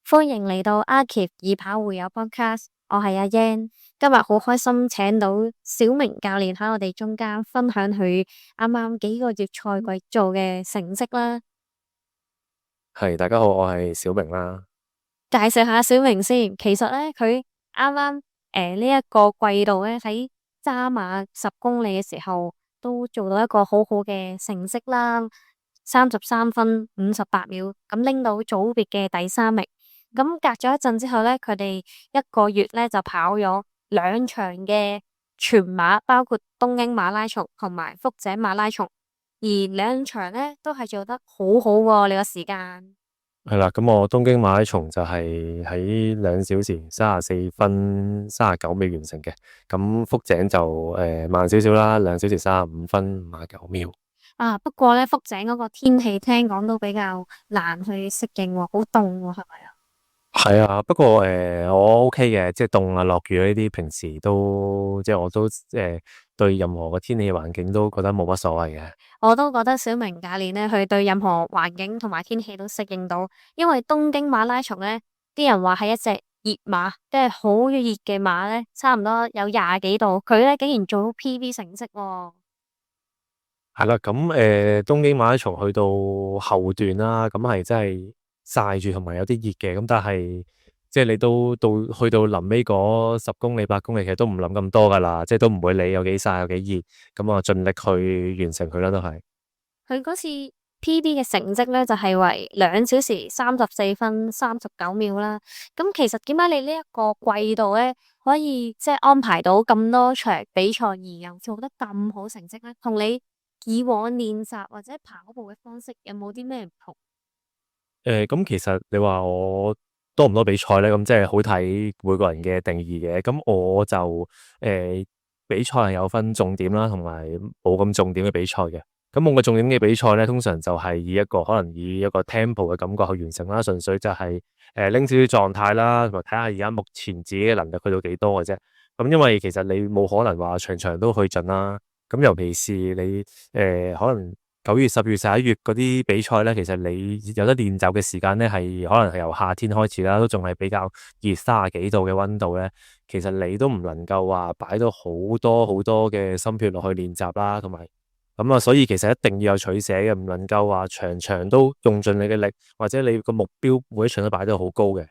歡迎嚟到阿 Keep 易跑會友 Podcast，我係阿 Yan，今日好開心請到小明教練喺我哋中間分享佢啱啱幾個月賽季做嘅成績啦。係，大家好，我係小明啦。介紹下小明先，其實咧佢啱啱呢一個季度咧喺渣馬10公里嘅時候都做到一個好好嘅成績啦，33分58秒，咁拎到組別嘅第3名。咁隔咗一陣之後咧，佢哋一個月咧就跑咗2場嘅全馬，包括東京馬拉松同埋福井馬拉松，而2場咧都係做得好好喎，你個時間。係啦，咁我東京馬拉松就係喺2小時34分39秒完成嘅。咁福井就慢少少啦，2小時35分59秒。不過咧福井嗰個天氣聽講都比較難去適應喎，好凍喎，係咪啊？係啊，不過我 OK 嘅，即係凍啊落雨呢啲，平時都即係我都對任何嘅天氣環境都覺得冇乜所謂嘅。我都覺得小明教練咧，佢對任何環境同埋天氣都適應到，因為東京馬拉松咧，啲人話係一隻熱馬，即係好熱嘅馬咧，差唔多有20幾度，佢咧竟然做到 PB 成績喎。係啦，咁東京馬拉松去到後段啦，咁係真係曬住同埋有啲熱嘅，咁但係即係你都去到臨尾嗰10公里8公里，其實都唔諗咁多噶啦，即係都唔會理有幾曬有幾熱，咁啊盡力去完成佢啦，都係。佢嗰次 PB 嘅成績咧就係為2小時34分39秒啦。咁其實點解你呢一個季度咧可以即係安排到咁多場比賽而又做得咁好成績咧？同你以往練習或者跑步嘅方式有冇啲咩唔同？咁其實你話我多唔多比賽咧？咁即係好睇每個人嘅定義嘅。咁我就比賽係有分重點啦，同埋冇咁重點嘅比賽嘅。咁冇咁重點嘅比賽咧，通常就係可能以一個 tempo 嘅感覺去完成啦，純粹就係拎少少狀態啦，同埋睇下而家目前自己嘅能力去到幾多嘅啫。咁因為其實你冇可能話場場都去盡啦。咁尤其是你可能9月、10月、11月嗰啲比賽咧，其實你有得練習嘅時間咧，係可能係由夏天開始啦，都仲係比較熱30幾度嘅溫度咧。其實你都唔能夠話擺到好多好多嘅心血落去練習啦，同埋咁啊，所以其實一定要有取捨嘅，唔能夠話場場都用盡你嘅力，或者你個目標每一場都擺到好高嘅。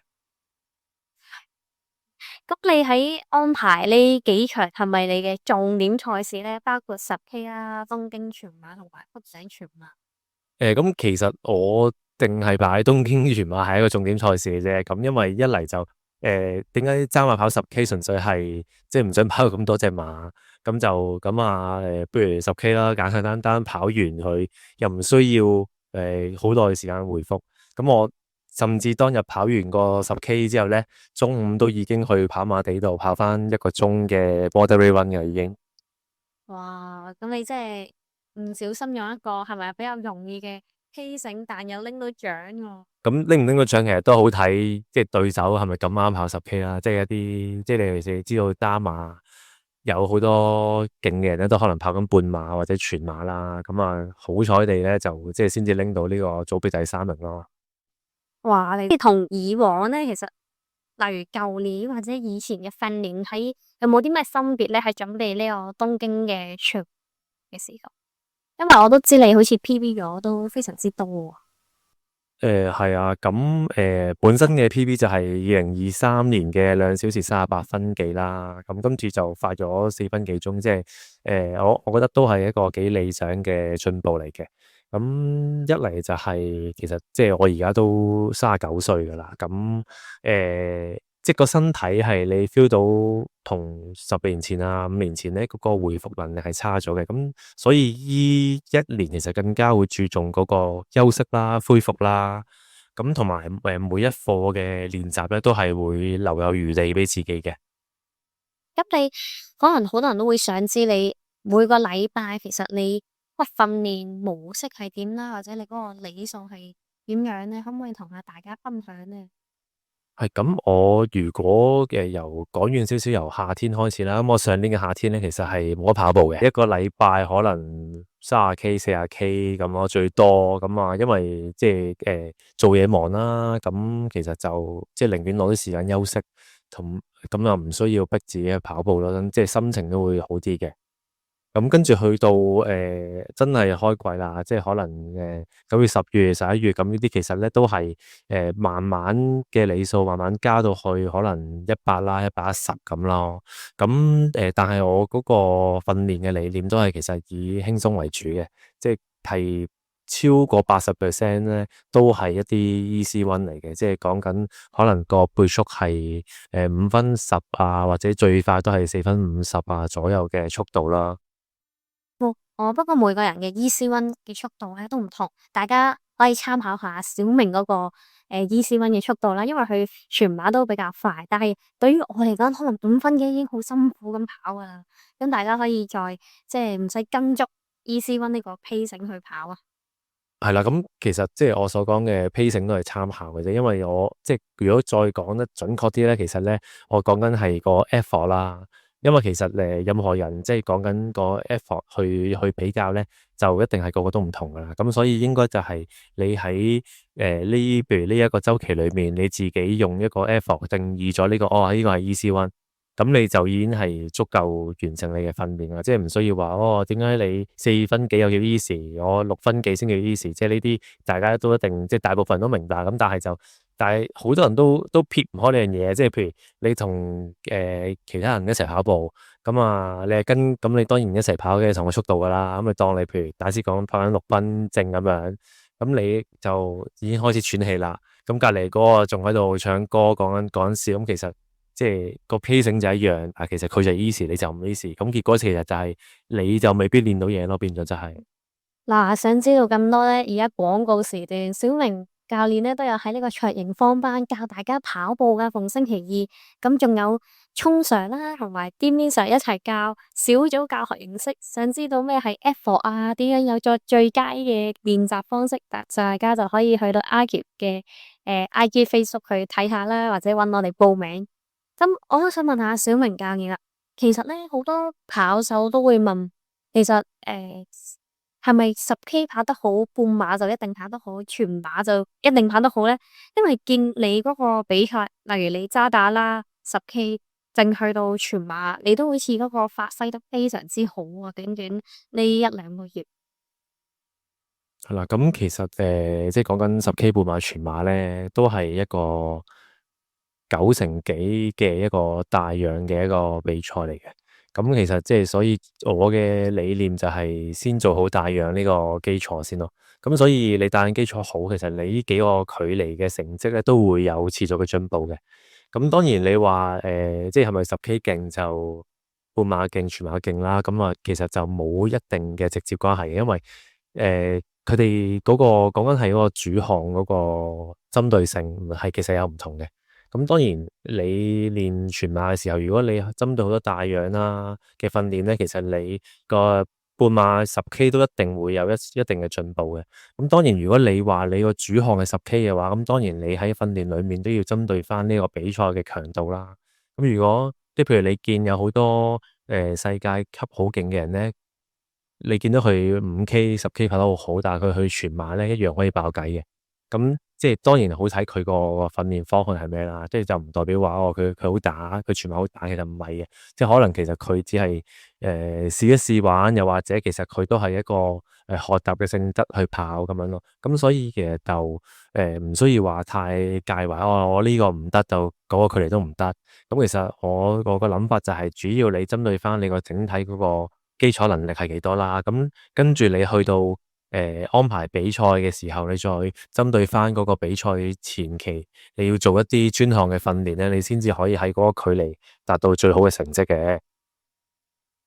咁你喺安排呢幾場係咪你嘅重點賽事咧？包括10K 啦、東京全馬同埋福井全馬。咁其實我淨係擺東京全馬係一個重點賽事嘅啫。咁因為一嚟就點解爭話跑10K，純粹係即係唔想跑到咁多隻馬，咁就咁啊不如10K啦，簡簡單單跑完佢，又唔需要好耐時間回復。咁我甚至當日跑完個10K 之後咧，中午都已經去跑馬地度跑翻1個鐘嘅 Border Run 嘅已經。哇！咁你真係唔小心用一個係咪比較容易嘅畸形，但又拎到獎喎？咁拎唔拎個獎其實都好睇，即係對手係咪咁啱跑10K 啦，即係一啲即係你尤其是知道渣馬有好多勁嘅人咧，都可能跑緊半馬或者全馬啦。咁啊，好彩地咧就即係先至拎到呢個組別第3名咯。哇！你同以往咧，其實例如舊年或者以前嘅訓練，有冇啲咩分別咧？喺準備呢個東京嘅全嘅時候，因為我都知你好似 PB 咗都非常之多喎。係啊，咁本身嘅 PB 就係2023年嘅2小時38分幾啦。咁跟住就快咗4分幾鐘，即係我覺得都係一個幾理想嘅進步嚟嘅。咁一嚟就係其實即係我而家都39歲噶啦，咁即係個身體係你 feel 到同10年前啊5年前咧嗰個回復能力係差咗嘅，咁所以依一年其實更加會注重嗰個休息啦、恢復啦，咁同埋每一課嘅練習咧都係會留有餘地俾自己嘅。咁你可能好多人都會想知你每個禮拜其實你個訓練模式係點啦，或者你嗰個理數係點樣咧？可唔可以同下大家分享咧？係咁，我如果由講遠少少，由夏天開始啦。咁我上年嘅夏天咧，其實係冇得跑步嘅，一個禮拜可能30K、40K 咁咯，最多咁啊。因為即係做嘢忙啦，咁其實就即係寧願攞啲時間休息，同咁又唔需要逼自己去跑步咯，即係心情都會好啲嘅。咁跟住去到真係開季啦，即係可能9月、10月、11月咁呢啲，其實咧都係慢慢嘅里數慢慢加到去可能100啦、110咁咯。咁但係我嗰個訓練嘅理念都係其實以輕鬆為主嘅，即係超過80%咧都係一啲 easy one 嚟嘅，即係講緊可能個倍速係5分10啊，或者最快都係4分50啊左右嘅速度啦。不過每個人嘅 Easy Run 嘅速度咧都唔同，大家可以參考下小明嗰個Easy Run 嘅速度啦，因為佢全馬都比較快，但係對於我嚟講，可能5分幾已經好辛苦咁跑噶啦，咁大家可以再即係唔使跟足 Easy Run 呢個 pacing 去跑啊。係啦，咁其實即係我所講嘅 pacing 都係參考嘅啫，因為我即係如果再講得準確啲咧，其實咧我講緊係個 effort 啦，因為其實任何人即係講緊個 effort 去比較咧，就一定係個個都唔同噶啦，咁所以應該就係你喺譬如呢一個週期裏面，你自己用一個 effort 定義咗呢個呢個係 easy one。咁你就已經係足夠完成你嘅訓練啦，即係唔需要話點解你4分幾又叫 easy，我6分幾先叫 easy，即係呢啲大家都一定即係大部分人都明白，咁但係好多人都撇唔開呢樣嘢，即係譬如你同其他人一齊跑步，咁啊你係咁你當然一齊跑嘅同個速度噶啦，咁你當你譬如大師講跑緊6分正咁樣，咁你就已經開始喘氣啦，咁隔離嗰個仲喺度唱歌講緊笑，咁其實。即係個 pacing 就一樣，其實佢就 easy，你就唔 easy，咁結果其實就係你就未必練到嘢咯，變咗就係。嗱，想知道咁多咧，而家廣告時段，小明教練咧都有喺呢個卓盈坊班教大家跑步噶，逢星期二。咁仲有聰 Sir 啦，同埋 Dian Sir 一齊教小組教學形式。想知道咩係 effort 啊？點樣有咗最佳嘅練習方式？大家就可以去到 Archie 嘅IG Facebook 去睇下啦，或者搵我哋報名。咁我都想問下小明教練啦，其實咧好多跑手都會問，其實係咪10K 跑得好，半馬就一定跑得好，全馬就一定跑得好咧？因為見你嗰個比賽，例如你渣打啦10K，正去到全馬，你都好似嗰個發揮得非常之好啊！短短呢1-2個月，係啦，咁其實即係講緊10K 半馬全馬咧，都係一個90幾嘅一個大樣嘅一個比賽嚟嘅。咁其實即係所以我嘅理念就係先做好大樣呢個基礎先咯。咁所以你大樣基礎好，其實你呢幾個距離嘅成績咧都會有持續嘅進步嘅。咁當然你話即係咪10K 勁就半馬勁全馬勁啦？咁啊，其實就冇一定嘅直接關係嘅，因為佢哋嗰個講緊係嗰個主項嗰個針對性係其實有唔同嘅。咁當然你練全馬嘅時候，如果你針對好多大樣啦嘅訓練咧，其實你個半馬10K 都一定會有一定嘅進步嘅。咁當然如果你話你個主項係10K 嘅話，咁當然你喺訓練裏面都要針對翻呢個比賽嘅強度啦。咁如果即係譬如你見有好多世界級好勁嘅人咧，你見到佢5K、10K 跑得好好，但係佢去全馬咧一樣可以爆偈嘅。咁即係當然好睇佢個訓練方向係咩啦，即係就唔代表話佢好打，佢全馬好打，其實唔係嘅，即係可能其實佢只係試一試玩，又或者其實佢都係一個學習嘅性質去跑咁樣咯。咁所以其實就唔需要話太介懷，我呢個唔得就嗰個距離都唔得。咁其實我個諗法就係主要你針對翻你個整體嗰個基礎能力係幾多啦。咁跟住你去到安排比賽嘅時候，你再針對翻嗰個比賽前期，你要做一啲專項嘅訓練咧，你先至可以喺嗰個距離達到最好嘅成績嘅。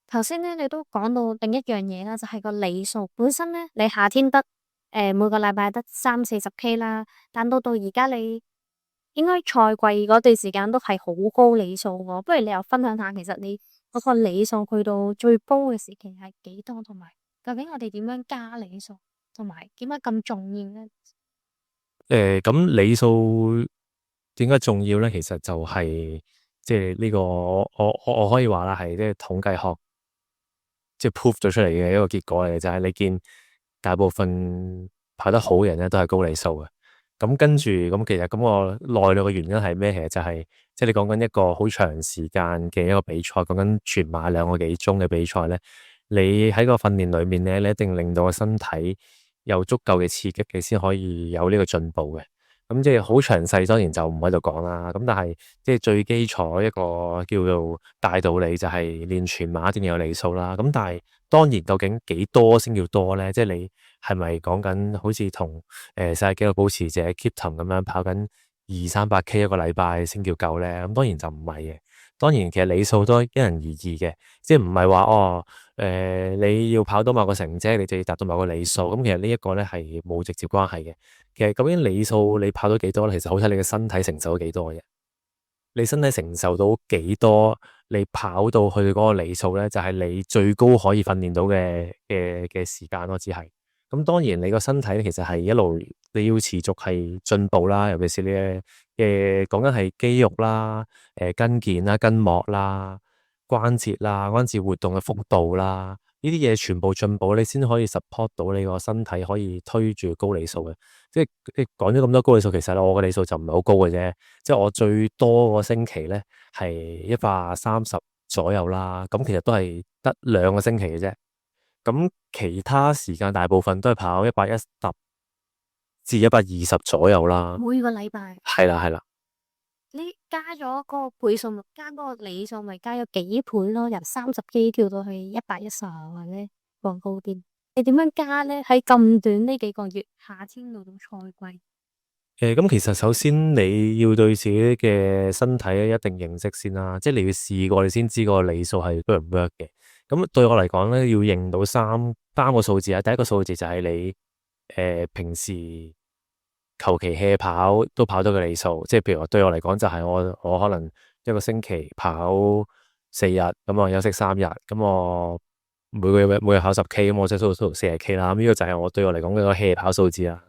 頭先咧你都講到另一樣嘢啦，就係個里數本身咧，你夏天得每個禮拜得30-40K 啦，但到而家你應該賽季嗰段時間都係好高里數喎，不如你又分享下，其實你嗰個里數去到最高嘅時期係幾多，同埋究竟我哋點樣加里數，同埋點解咁重要咧？咁里數點解重要咧？其實就係即係呢個我可以話啦，係即係統計學即係 prove 咗出嚟嘅一個結果嚟嘅，就係你見大部分跑得好嘅人咧都係高里數嘅。咁跟住咁其實咁個內裏嘅原因係咩？其實就係即係你講緊一個好長時間嘅一個比賽，講緊全馬2個幾鐘嘅比賽咧，你喺個訓練裏面咧，你一定令到個身體有足夠嘅刺激，你先可以有呢個進步嘅。咁即係好詳細，當然就唔喺度講啦。咁但係即係最基礎一個叫做大道理，就係練全馬一定要有里數啦。咁但係當然究竟幾多先叫多咧？即係你係咪講緊好似同世界紀錄保持者 Kiptum 咁樣跑緊200-300K 一個禮拜先叫夠咧？咁當然就唔係嘅。當然其實里數都因人而異嘅，即係唔係話你要跑到某個成績，你就要達到某個里數。咁其實呢一個咧係冇直接關係嘅。其實究竟里數你跑到幾多咧？其實好睇你嘅身體承受到幾多嘅。你身體承受到幾多，你跑到去嗰個里數咧，就係你最高可以訓練到嘅時間咯，只係。咁當然你個身體咧，其實係一路你要持續係進步啦，尤其是你嘅講緊係肌肉啦、筋腱啦、筋膜啦、關節啦、關節活動嘅幅度啦，呢啲嘢全部進步，你先可以 support 到你個身體可以推住高里數嘅。即係講咗咁多高里數，其實我嘅里數就唔係好高嘅啫。即係我最多個星期咧係130左右啦。咁其實都係得2個星期嘅啫。咁其他時間大部分都係跑110至120左右啦。每個禮拜係啦，係啦。你加咗個倍數，加嗰個里數，咪加咗幾倍咯？由30K 跳到去110或者放高啲。你點樣加咧？喺咁短呢幾個月，夏天到到賽季。咁其實首先你要對自己嘅身體一定認識先啦，即係你要試過，你先知個里數係 work 唔 work 嘅。咁對我嚟講咧，要認到三個數字啊。第一個數字就係你平時求其 hea 跑都跑到個里數，即係譬如話對我嚟講就係我可能一個星期跑4日，咁我休息3日，咁我每日跑10K，咁我即係 total 40K 啦。咁呢個就係我對我嚟講嘅個 hea 跑數字啦。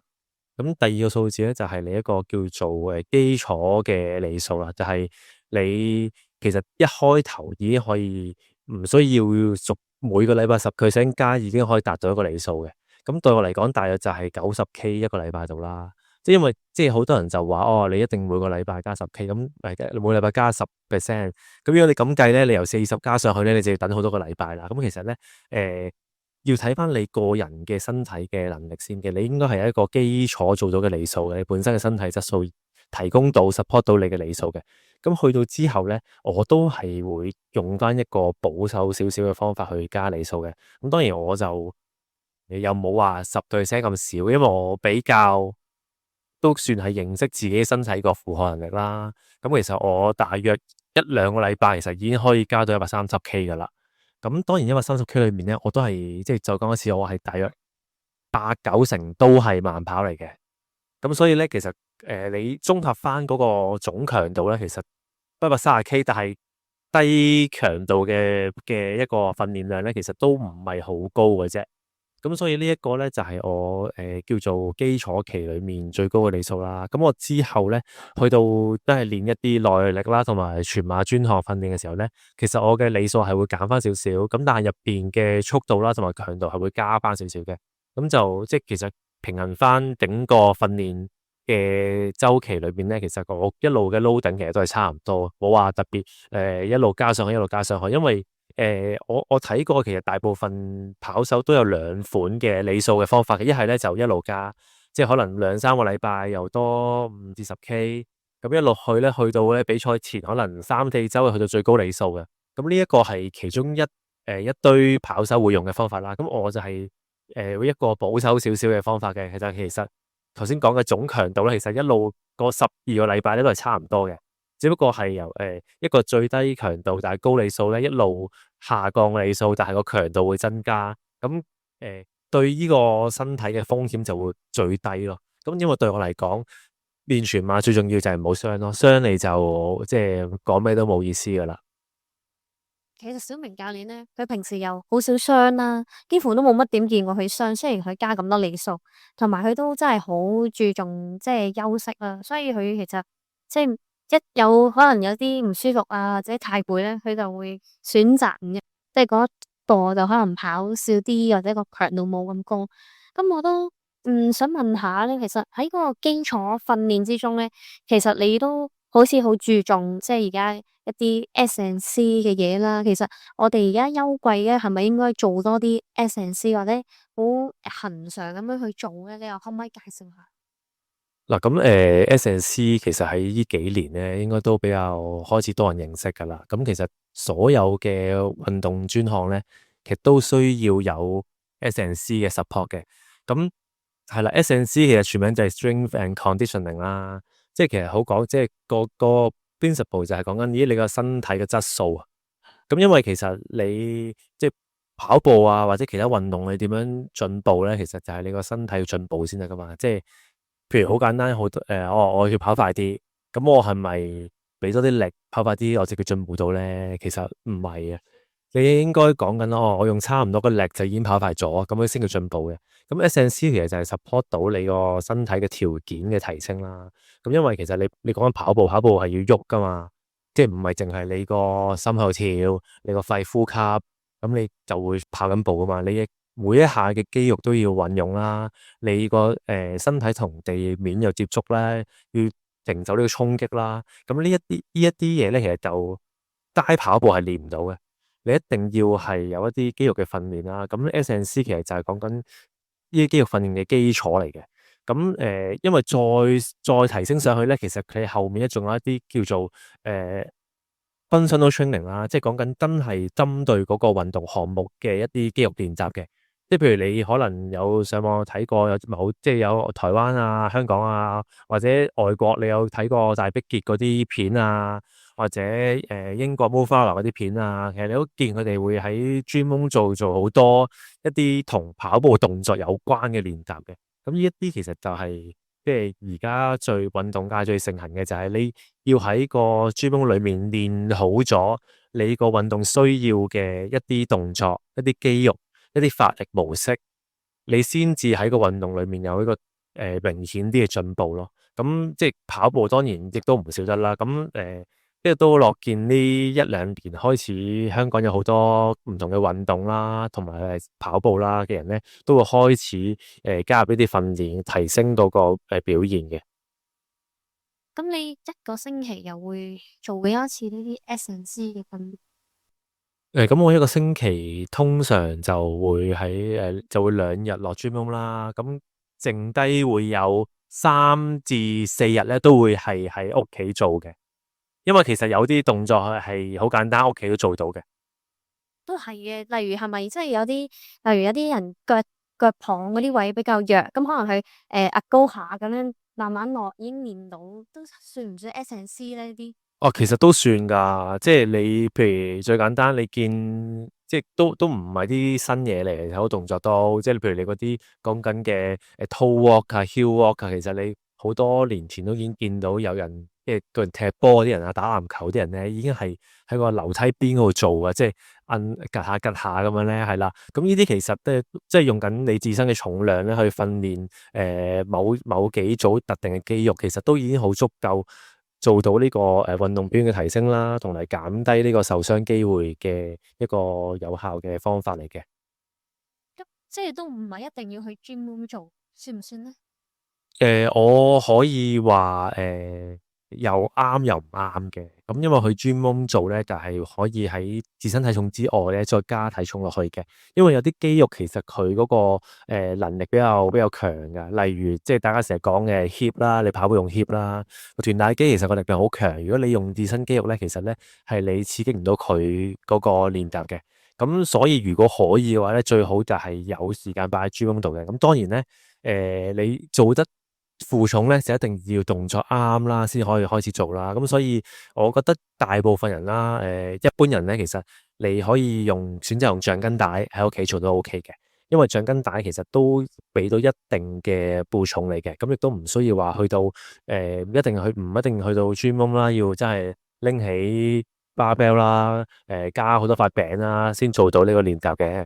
咁第二個數字咧就係你一個叫做基礎嘅里數啦，就係你其實一開頭已經可以唔需要逐每個禮拜10%加，已經可以達到一個里數嘅。咁對我嚟講，大約就係90K 一個禮拜度啦。即係因為即係好多人就話你一定每個禮拜加10K，咁每禮拜加10%。咁如果你咁計咧，你由40加上去咧，你就要等好多個禮拜啦。咁其實咧要睇翻你個人嘅身體嘅能力先嘅，你應該係一個基礎做到嘅里數嘅，你本身嘅身體質素提供到 support 到你嘅里數嘅。咁去到之後咧，我都係會用翻一個保守少少嘅方法去加里數嘅。咁當然我就又冇話10%咁少，因為我比較都算係認識自己身體個負荷能力啦。咁其實我大約1-2個禮拜，其實已經可以加到130K 噶啦。咁當然130K 裏面咧，我都係即係再講一次，我係大約8-9成都係慢跑嚟嘅。咁所以咧，其實你綜合翻嗰個總強度咧，其實130K，但係低強度嘅一個訓練量咧，其實都唔係好高嘅啫。咁所以呢一個咧就係我叫做基礎期裏面最高嘅里數啦。咁我之後咧去到都係練一啲耐力啦，同埋全馬專項訓練嘅時候咧，其實我嘅里數係會減翻少少。咁但係入邊嘅速度啦，同埋強度係會加翻少少嘅。咁就即係其實平衡翻整個訓練嘅周期裏邊咧，其實我一路嘅 loading 其實都係差唔多，冇話特別一路加上去，一路加上去，因為我睇過，其實大部分跑手都有2款嘅里數嘅方法嘅，一係咧就一路加，即係可能2-3個禮拜又多5至10K，咁一路去咧，去到咧比賽前可能3-4周去到最高里數嘅。咁呢一個係其中一堆跑手會用嘅方法啦。咁我就係一個保守少少嘅方法嘅。其實頭先講嘅總強度咧，其實一路個12個禮拜咧都係差唔多嘅。只不過係由一個最低強度但係高里數咧，一路下降里數，但係個強度會增加。咁對呢個身體嘅風險就會最低咯。咁因為對我嚟講，練全馬最重要就係唔好傷咯，傷你就即係講咩都冇意思噶啦。其實小明教練咧，佢平時又好少傷啦，幾乎都冇乜點見過佢傷。雖然佢加咁多里數，同埋佢都真係好注重即係休息啦，所以佢其實即係一有可能有啲唔舒服啊，或者太攰咧，佢就會選擇唔即係嗰一個就可能跑少啲，或者個強度冇咁高。咁我都想問下咧，其實喺嗰個基礎訓練之中咧，其實你都好似好注重即係而家一啲 S&C 嘅嘢啦。其實我哋而家休季咧，係咪應該做多啲 S&C 或者好恒常咁樣去做咧？你又可唔可以介紹下？嗱，咁S&C 其實喺呢幾年咧，應該都比較開始多人認識噶啦。咁其實所有嘅運動專項咧，其實都需要有 S&C 嘅 support 嘅。咁係啦，S&C 其實全名就係 Strength and Conditioning 啦。即係其實好講，即係個 principle 就係講緊咦你個身體嘅質素啊。咁因為其實你即係跑步啊，或者其他運動，你點樣進步咧？其實就係你個身體要進步先得噶嘛。即係譬如好簡單，好多我要跑快啲，咁我係咪俾多啲力跑快啲，我就叫進步到咧？其實唔係啊，你應該講緊我用差唔多嘅力就已經跑快咗，咁樣先叫進步嘅。咁 S&C 其實就係 support 到你個身體嘅條件嘅提升啦。咁因為其實你講緊跑步係要喐噶嘛。即係唔係淨係你個心口跳，你個肺呼吸，咁你就會跑緊步噶嘛？你每一下嘅肌肉都要運用啦，你個身體同地面有接觸咧，要承受呢個衝擊啦。咁呢一啲嘢咧，其實就齋跑步係練唔到嘅，你一定要係有一啲肌肉嘅訓練啦。咁 S&C 其實就係講緊呢啲肌肉訓練嘅基礎嚟嘅。咁因為再提升上去咧，其實佢後面咧仲有一啲叫做functional training 啦，即係講緊真係針對嗰個運動項目嘅一啲肌肉練習嘅。即係譬如你可能有上網睇過有即係有台灣啊、香港啊，或者外國你有睇過大迫傑嗰啲片啊，或者英國 Mo Farah 嗰啲片啊，其實你都見佢哋會喺 gym room 做好多一啲同跑步動作有關嘅練習嘅。咁呢一啲其實就係即係而家最運動界最盛行嘅，就係你要喺個 gym room 裏面練好咗你個運動需要嘅一啲動作、一啲肌肉、一啲發力模式，你先至喺個運動裏面有一個明顯啲嘅進步咯。咁即係跑步當然亦都唔少得啦。咁即係都樂見呢一兩年開始，香港有好多唔同嘅運動啦，同埋跑步啦嘅人咧，都會開始加入呢啲訓練，提升到個表現嘅。咁你一個星期又會做幾多次呢啲 S&C 嘅訓練？咁我一個星期通常就會兩日落 gym room 啦，咁剩低會有3至4日咧，都會係喺屋企做嘅。因為其實有啲動作係好簡單，屋企都做到嘅。都係嘅，例如係咪即係例如有啲人腳膀嗰啲位比較弱，咁可能佢壓高下咁樣慢慢落，已經練到，都算唔算 S&C 咧？呢啲哦，其實都算㗎，即係你譬如最簡單，你見即係都唔係啲新嘢嚟，好多動作都，即係譬如你嗰啲講緊嘅toe walk 啊、heel walk 啊，其實你好多年前都已經見到有人，即係個人踢波啲人啊、打籃球啲人咧，已經係喺個樓梯邊嗰度做啊，即係摁趌下趌下咁樣咧，係啦。咁呢啲其實都係即係用緊你自身嘅重量咧去訓練某幾組特定嘅肌肉，其實都已經好足夠。做到呢個運動表現嘅提升啦，同埋減低呢個受傷機會嘅一個有效嘅方法嚟嘅。咁即係都唔係一定要去 gym room 做，算唔算咧？我可以話又啱又唔啱嘅。咁因為去 gym room 做咧，就係可以喺自身體重之外咧，再加體重落去嘅。因為有啲肌肉其實佢嗰個能力比較強噶，例如即係大家成日講嘅 hip 啦，你跑步用 hip 啦，個臀大肌其實個力量好強。如果你用自身肌肉咧，其實咧係你刺激唔到佢嗰個練習嘅。咁所以如果可以嘅話咧，最好就係有時間擺喺 gym room 度嘅。咁當然咧，你做得負重咧就一定要動作啱啦，先可以開始做啦。咁所以我覺得大部分人啦，一般人咧，其實你可以選擇用橡筋帶喺屋企做都 OK 嘅，因為橡筋帶其實都俾到一定嘅負重嚟嘅，咁亦都唔需要話去到唔一定去到 gym room 啦，要真係拎起 barbell 啦，加好多塊餅啦，先做到呢個練習嘅。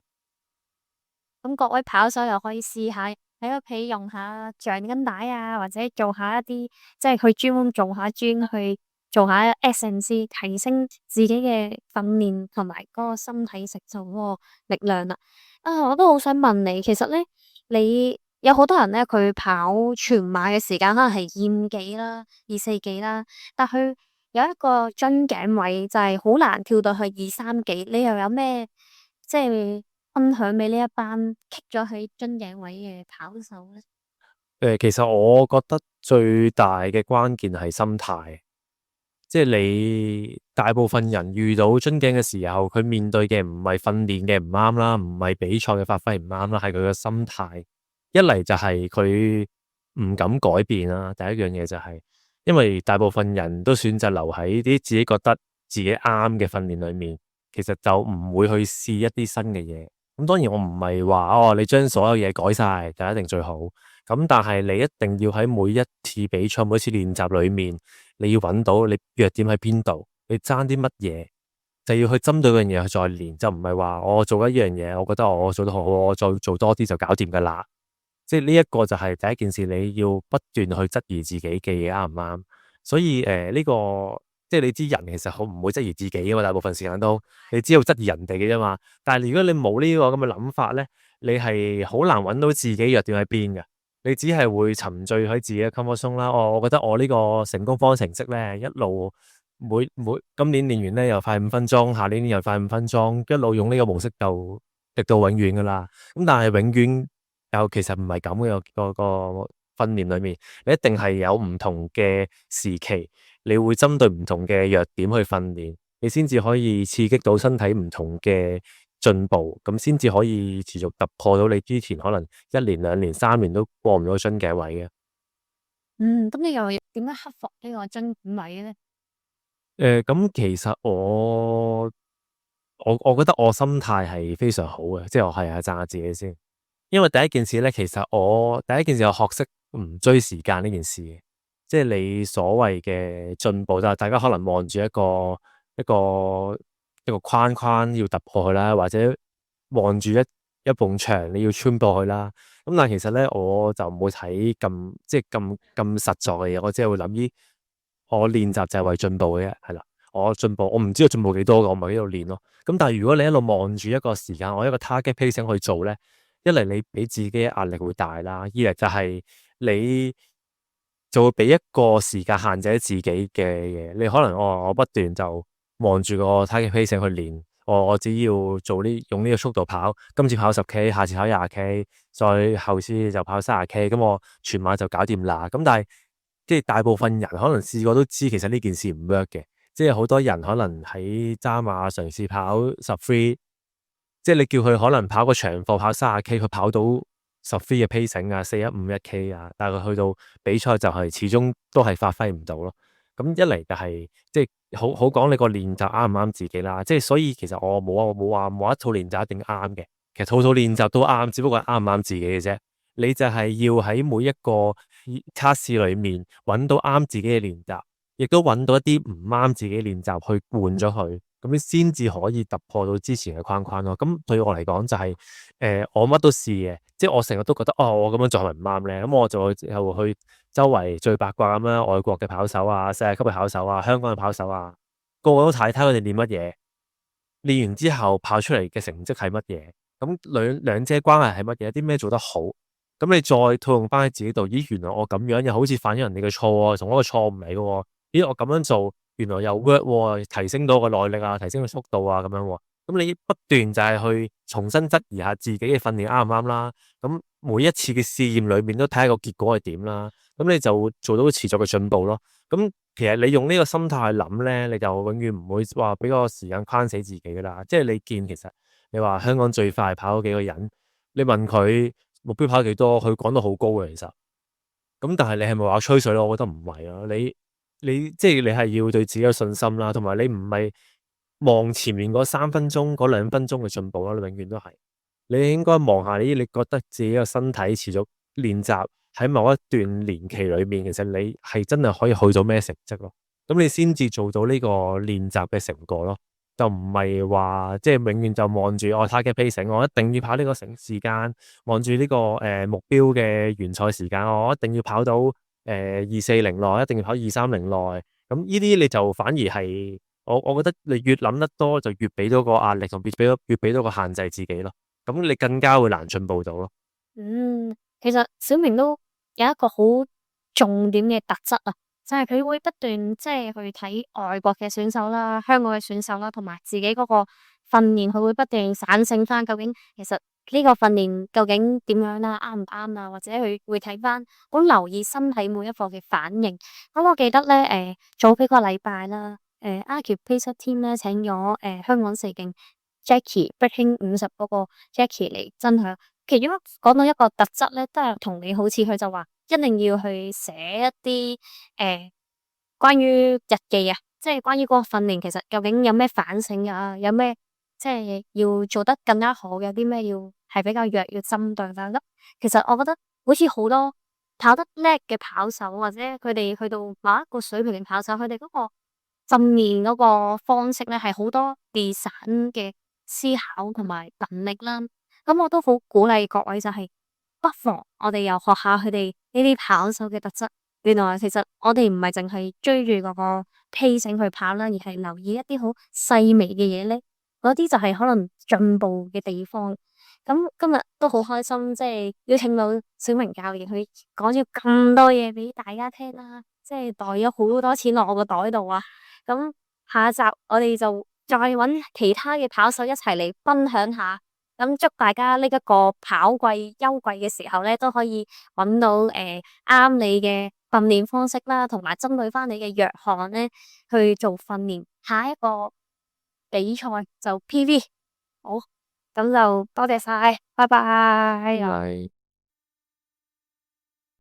咁各位跑手又可以試下喺喺屋企用下橡筋帶啊，或者做下一啲即係去專門做下 gym 去做下 S&C，提升自己嘅訓練同埋嗰個身體承受嗰個力量啦。啊，我都好想問你，其實咧，你有好多人咧，佢跑全馬嘅時間可能係2.5幾啦、2.4幾啦，但佢有一個樽頸位就係好難跳到去2.3幾，你又有咩即係分享俾呢一班棘咗喺樽頸位嘅跑手咧？其實我覺得最大嘅關鍵係心態，即係你大部分人遇到樽頸嘅時候，佢面對嘅唔係訓練嘅唔啱啦，唔係比賽嘅發揮唔啱啦，係佢嘅心態。一嚟就係佢唔敢改變啦，第一樣嘢就係，因為大部分人都選擇留喺啲自己覺得自己啱嘅訓練裏面，其實就唔會去試一啲新嘅嘢。咁當然我唔係話哦，你將所有嘢改晒就一定最好。咁但係你一定要喺每一次比賽、每一次練習裏面，你要揾到你弱點喺邊度，你爭啲乜嘢，就要去針對嗰樣嘢去再練，就唔係話我做一樣嘢，我覺得我做得好好，我再做多啲就搞掂噶啦。即係呢一個就係第一件事，你要不斷去質疑自己嘅嘢啱唔啱。所以呢個即係你知人其實好唔會質疑自己噶嘛，大部分時間都你只有質疑人哋嘅啫嘛。但係如果你冇呢個咁嘅諗法咧，你係好難揾到自己弱點喺邊嘅。你只係會沉醉喺自己嘅 comfort zone 啦。我覺得我呢個成功方程式咧，一路每今年練完咧又快5分鐘，下年又快5分鐘，一路用呢個模式就直到永遠噶啦。咁但係永遠又其實唔係咁嘅個訓練裏面，你一定係有唔同嘅時期，你會針對唔同嘅弱點去訓練，你先至可以刺激到身體唔同嘅進步，咁先至可以持續突破到你之前可能1年、2年、3年都過唔到樽頸位嘅。咁你又點樣克服呢個樽頸位咧？咁其實我覺得我心態係非常好嘅，即係我係讚下自己先。因為第一件事咧，其實我第一件事我學識唔追時間呢件事嘅，即係你所謂嘅進步就係大家可能望住一個框框要突破佢啦，或者望住一埲牆你要穿過去啦。咁但係其實咧，我就唔會睇即係咁實在嘅嘢，我只係會諗咦，我練習就係為進步嘅啫，係啦。我進步，我唔知道進步幾多嘅，我咪喺度練咯。咁但係如果你一路望住一個時間，我一個 target pacing 去做咧，一嚟你俾自己嘅壓力會大啦，二嚟就係你就會俾一個時間限制自己嘅嘢。你可能我不斷就望住個 target pacing 去練，我只要用呢個速度跑，今次跑10K，下次跑20K，再後次就跑30K，咁我全馬就搞掂啦。咁但係即係大部分人可能試過都知，其實呢件事唔 work 嘅。即係好多人可能喺渣馬嘗試跑13，即係你叫佢可能跑個長課跑30K，佢跑到13嘅 pacing 啊，4:15:1K 啊，但係佢去到比賽就係始終都係發揮唔到咯。咁一嚟就係即係好講你個練習啱唔啱自己啦。即係所以其實我冇話冇一套練習一定啱嘅，其實套練習都啱，只不過係啱唔啱自己嘅啫。你就係要喺每一個測試裏面揾到啱自己嘅練習，亦都揾到一啲唔啱自己練習去換咗佢，咁你先至可以突破到之前嘅框框咯。咁對我嚟講就係我乜都試嘅，即係我成日都覺得我咁樣做係咪唔啱咧？咁我就去周圍最八卦咁樣，外國嘅跑手啊、世界級嘅跑手啊、香港嘅跑手啊，個個都睇佢哋練乜嘢，練完之後跑出嚟嘅成績係乜嘢，咁兩者關係係乜嘢，啲咩做得好，咁你再套用翻喺自己度，咦，原來我咁樣又好似犯咗人哋嘅錯喎，同一個錯誤嚟嘅喎。咦，我咁樣做，原來又 work 喎，提升到個耐力啊，提升個速度啊，咁樣喎。咁你不斷就係去重新質疑下自己嘅訓練啱唔啱啦。咁每一次嘅試驗裏面都睇下個結果係點啦。咁你就做到持續嘅進步咯。咁其實你用呢個心態去諗咧，你就永遠唔會話俾個時間框死自己噶啦。即係你見其實你話香港最快跑咗幾個人，你問佢目標跑幾多，佢講到好高嘅其實。咁但係你係咪話吹水咯？我覺得唔係啊。你即係你係要對自己有信心啦，同埋你唔係望前面嗰3分鐘、嗰2分鐘嘅進步啦，你永遠都係你應該望下你覺得自己個身體持續練習喺某一段年期裏面，其實你係真係可以去到咩成績咯？咁你先至做到呢個練習嘅成果咯。就唔係話即係永遠就望住我睇嘅 pacing，我一定要跑呢個時間，望住呢個目標嘅完賽時間，我一定要跑到240內，一定要跑230內。咁呢啲你就反而係我覺得你越諗得多，就越俾到個壓力同越俾到個限制自己咯。咁你更加會難進步到咯。其實小明都有一個好重點嘅特質啊，就係佢會不斷即係去睇外國嘅選手啦、香港嘅選手啦，同埋自己嗰個訓練，佢會不斷反省翻究竟其實呢個訓練究竟點樣啦，啱唔啱啊？或者佢會睇翻好留意身體每一個嘅反應。咁我記得咧，早幾個禮拜啦，Archie Pacer Team 咧請咗香港四徑 Jackie Breaking 50嗰個 Jackie 嚟分享。其中講到一個特質咧，都係同你好似，佢就話一定要去寫一啲關於日記啊，即係關於嗰個訓練，其實究竟有咩反省啊，有咩即係要做得更加好，有啲咩要係比較弱要針對啦。咁其實我覺得好似好多跑得叻嘅跑手，或者佢哋去到某一個水平嘅跑手，佢哋嗰個訓練嗰個方式咧，係好多 design 嘅思考同埋能力啦。咁我都好鼓勵各位就係不妨我哋又學下佢哋呢啲跑手嘅特質。原來其實我哋唔係淨係追住嗰個 pacing 去跑啦，而係留意一啲好細微嘅嘢咧。嗰啲就係可能進步嘅地方。咁今日都好開心，即係邀請到小明教練去講咗咁多嘢俾大家聽啦，即係袋咗好多錢落我個袋度啊！咁下一集我哋就再揾其他嘅跑手一齊嚟分享下。咁祝大家呢一個跑季休季嘅時候咧，都可以揾到啱你嘅訓練方式啦，同埋針對翻你嘅弱項咧去做訓練。下一個比賽就 PV，好，咁就多謝晒，拜拜。係。